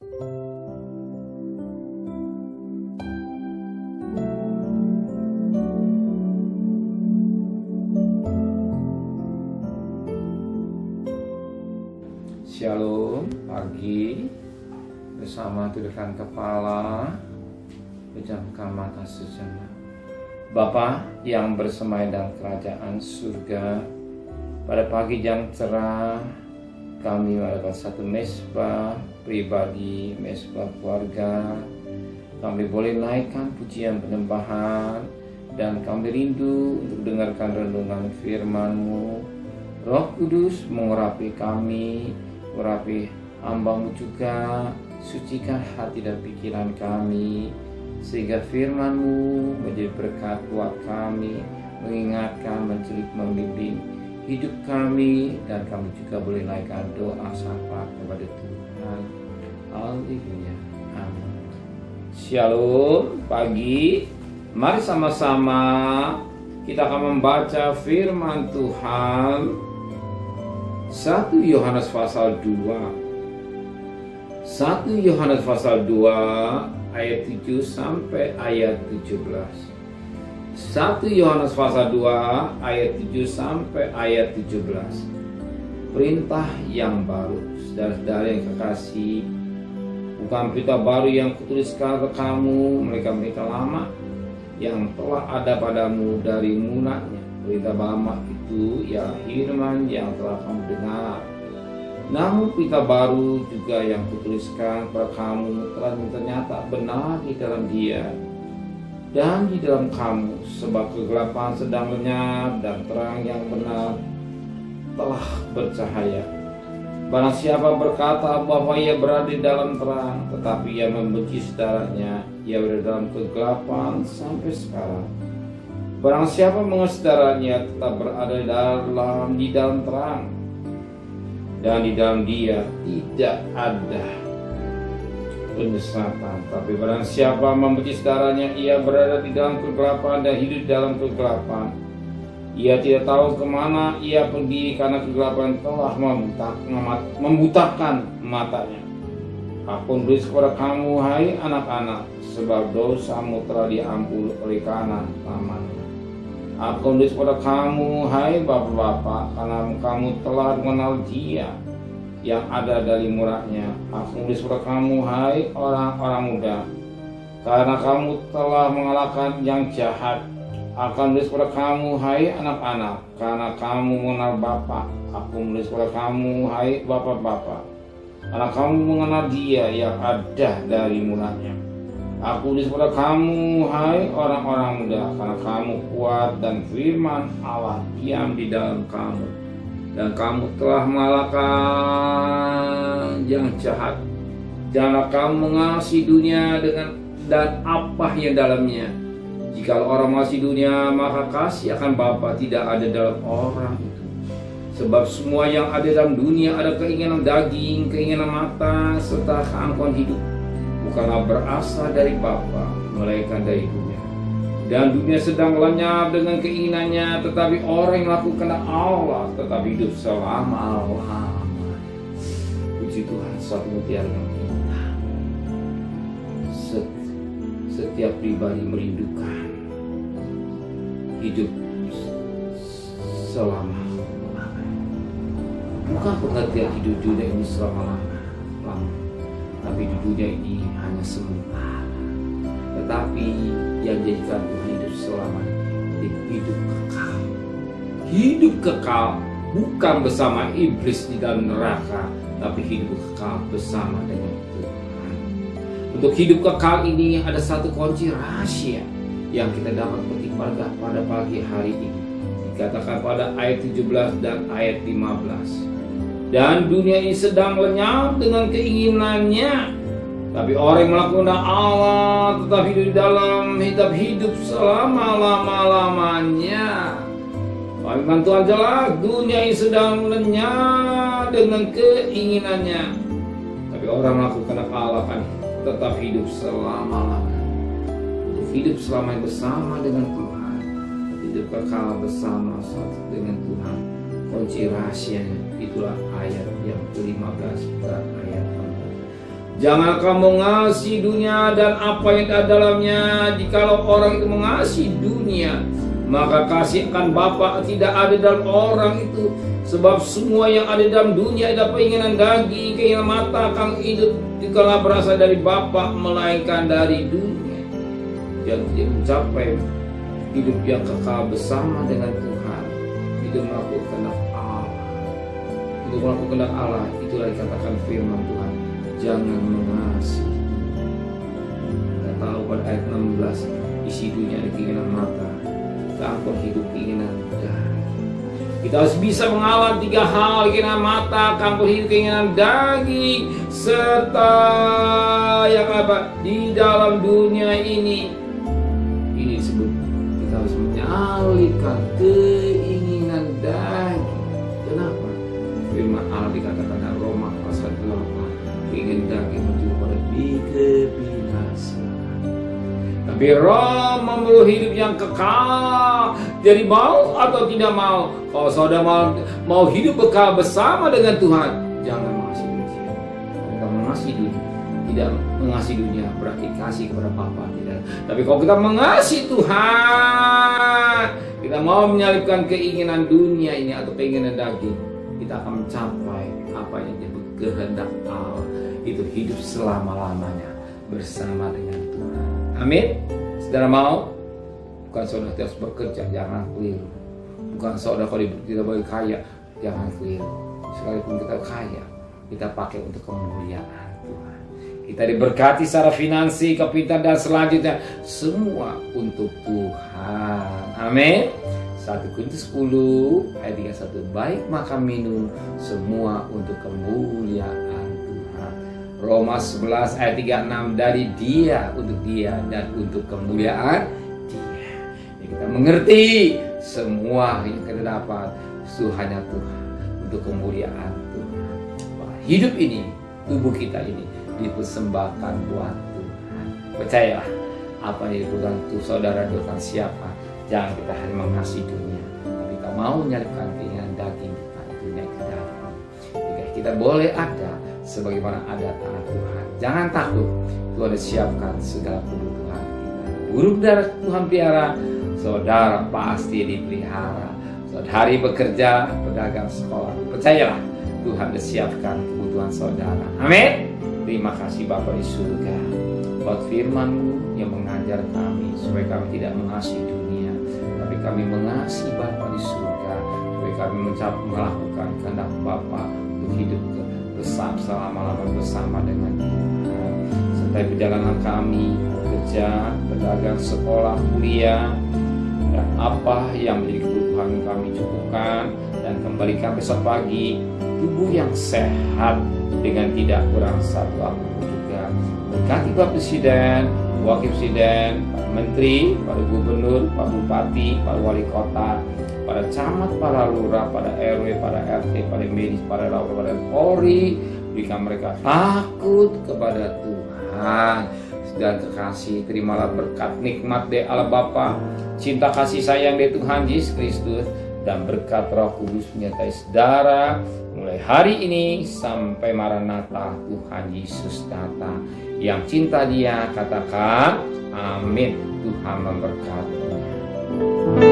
Shalom, pagi bersama tundukkan kepala, pejamkan mata sejenak. Bapa yang bersemayam dalam kerajaan surga, pada pagi yang cerah kami melakukan satu mesbah pribadi, mesbah keluarga. Kami boleh naikkan pujian penyembahan dan kami rindu untuk dengarkan renungan firman-Mu. Roh Kudus mengurapi kami, mengurapi hamba-Mu juga, sucikan hati dan pikiran kami, sehingga firman-Mu menjadi berkat buat kami, mengingatkan, mencelik, membimbing hidup kami, dan kami juga boleh naikkan doa syafaat kepada Tuhan. Haleluya, amin. Shalom, pagi, mari sama-sama kita akan membaca firman Tuhan 1 Yohanes pasal 2. 1 Yohanes pasal 2 ayat 7 sampai ayat 17. 1 Yohanes pasal 2 ayat 7 sampai ayat 17. Perintah yang baru, saudara-saudara yang kekasih, bukan perintah baru yang kutuliskan ke kamu, mereka lama yang telah ada padamu dari mulanya. Perintah lama itu ya firman yang telah kamu dengar. Namun perintah baru juga yang kutuliskan kepada kamu telah ternyata benar di dalam Dia dan di dalam kamu, sebab kegelapan sedang lenyap dan terang yang benar telah bercahaya. Barang siapa berkata bahwa ia berada di dalam terang, tetapi ia membenci saudaranya, ia berada dalam kegelapan sampai sekarang. Barang siapa mengasihi saudaranya tetap berada di dalam terang, dan di dalam Dia tidak ada penyesatan. Tapi barang siapa membenci saudaranya, ia berada di dalam kegelapan dan hidup dalam kegelapan. Ia tidak tahu kemana ia pergi, karena kegelapan telah membutakan matanya. Aku menulis kepada kamu, hai anak-anak, sebab dosamu telah diampuni oleh karena namanya. Aku menulis kepada kamu, hai bapak-bapak, karena kamu telah mengenal Dia yang ada dari murahnya. Aku menulis kepada kamu, hai orang-orang muda, karena kamu telah mengalahkan yang jahat. Aku menulis kepada kamu, hai anak-anak, karena kamu mengenal Bapa. Aku menulis kepada kamu, hai bapak-bapak, karena kamu mengenal Dia yang ada dari mulanya. Aku menulis kepada kamu, hai orang-orang muda, karena kamu kuat dan firman Allah diam di dalam kamu, dan kamu telah mengalahkan yang jahat. Janganlah kamu mengasihi dunia dan apa yang dalamnya. Jika orang mengasihi dunia, maka kasih akan Bapa tidak ada dalam orang itu. Sebab semua yang ada dalam dunia ada keinginan daging, keinginan mata, serta keangkuhan hidup, bukanlah berasal dari Bapa, melainkan dari dunia. Dan dunia sedang lenyap dengan keinginannya, tetapi orang yang melakukan Allah tetap hidup selama-lamanya. Puji Tuhan, suatu mutiara yang indah. Setiap pribadi merindukan hidup selama-lamanya. Bukan pengertian hidup dunia ini selama-lamanya, tapi di dunia ini hanya sementara. Tetapi yang jadikan Tuhan hidup selamanya, hidup kekal. Hidup kekal bukan bersama iblis di dalam neraka, tapi hidup kekal bersama dengan Tuhan. Untuk hidup kekal ini ada satu kunci rahasia yang kita dapat petik pada pagi hari ini. Dikatakan pada ayat 17 dan ayat 15. Dan dunia ini sedang lenyap dengan keinginannya, tapi orang yang melakukan Allah tetap hidup di dalam hidup selama-lamanya. Firman Tuhan jelas, dunia ini sedang lenyap dengan keinginannya, tapi orang melakukan Allah kan tetap hidup selama-lamanya. Untuk hidup selamanya bersama dengan Tuhan, hidup kekal bersama dengan Tuhan. Kunci rahasianya itulah ayat yang ke-15 dan ayat 14. Jangan kamu mengasihi dunia dan apa yang ada dalamnya. Jikalau orang itu mengasihi dunia, maka kasih akan Bapa tidak ada dalam orang itu. Sebab semua yang ada dalam dunia ada keinginan daging, keinginan mata, akan hidup dikala berasal dari Bapa, melainkan dari dunia. Yang tidak mencapai hidup yang kekal bersama dengan Tuhan, hidup melakukan kehendak Allah. Untuk melakukan kehendak Allah, itulah dikatakan firman Tuhan. Jangan mengasihi. Kita tahu pada ayat 16, isi dunia ada keinginan mata, campur hidup keinginan daging. Kita harus bisa melawan 3 hal: keinginan mata, campur hidup keinginan daging, serta yang apa di dalam dunia ini. Ini disebut kita harus menyalibkan keinginan daging. Kenapa? Firman Allah dikatakan dalam Roma pasal 8, keinginan daging menuju pada kebinasaan. Tapi Roh memberi hidup yang kekal. Jadi mau atau tidak mau, kalau saudara mau hidup kekal bersama dengan Tuhan, jangan mengasihi dunia. Kita mengasihi dunia, tidak mengasihi dunia berarti kasih kepada Bapa, tidak. Tapi kalau kita mengasihi Tuhan, kita mau menyalibkan keinginan dunia ini atau keinginan daging, kita akan mencapai apa yang disebut kehendak Allah, itu hidup selama-lamanya bersama dengan Tuhan. Amin. Saudara mau? Bukan saudara harus bekerja, jangan keliru. Bukan saudara kalau kita boleh kaya, jangan keliru. Sekalipun kita kaya, kita pakai untuk kemuliaan Tuhan. Kita diberkati secara finansi, kepintaran, dan selanjutnya semua untuk Tuhan. Amin. 1 Korintus 10 ayat 31, baik makan minum semua untuk kemuliaan Tuhan. Roma 11 ayat 36, dari Dia, untuk Dia, dan untuk kemuliaan Dia. Jadi kita mengerti semua yang kita dapat itu hanya Tuhan, untuk kemuliaan Tuhan. Hidup ini, tubuh kita ini dipersembahkan buat Tuhan. Percayalah, apa yang dibutuhkan tuh saudara doakan siapa. Jangan kita hanya mengasihi dunia, tapi kita mau menyalibkan keinginan daging kita, dunia kita. Jika kita boleh ada sebagaimana ada tanah Tuhan, jangan takut. Tuhan sudah siapkan segala kebutuhan kita. Burung darah Tuhan pelihara, saudara pasti dipelihara. Saudari bekerja, pedagang sekolah, percayalah Tuhan sudah siapkan kebutuhan saudara. Amin. Terima kasih Bapa di surga buat firman-Mu yang mengajar kami supaya kami tidak mengasihi dunia, tapi kami mengasihi Bapa di surga, supaya kami melakukan kehendak Bapa untuk hidup selama-lamanya bersama dengan Tuhan. Serta perjalanan kami kerja, pedagang, sekolah, kuliah, dan apa yang menjadi kebutuhan kami cukupkan, dan kembalikan besok pagi tubuh yang sehat dengan tidak kurang satu apapun juga. Berkati Pak Presiden, Wakil Presiden, Pak Menteri, Pak Gubernur, Pak Bupati, Pak Wali Kota, pada camat, para lurah, pada RW, pada RT, pada medis, pada lawan, pada Polri. Berikan mereka takut kepada Tuhan dan kekasih. Terimalah berkat nikmat dari Allah Bapa, cinta kasih sayang dari Tuhan Yesus Kristus, dan berkat Roh Kudus menyertai saudara mulai hari ini sampai Maranatha Tuhan Yesus datang. Yang cinta Dia katakan amin. Tuhan memberkati.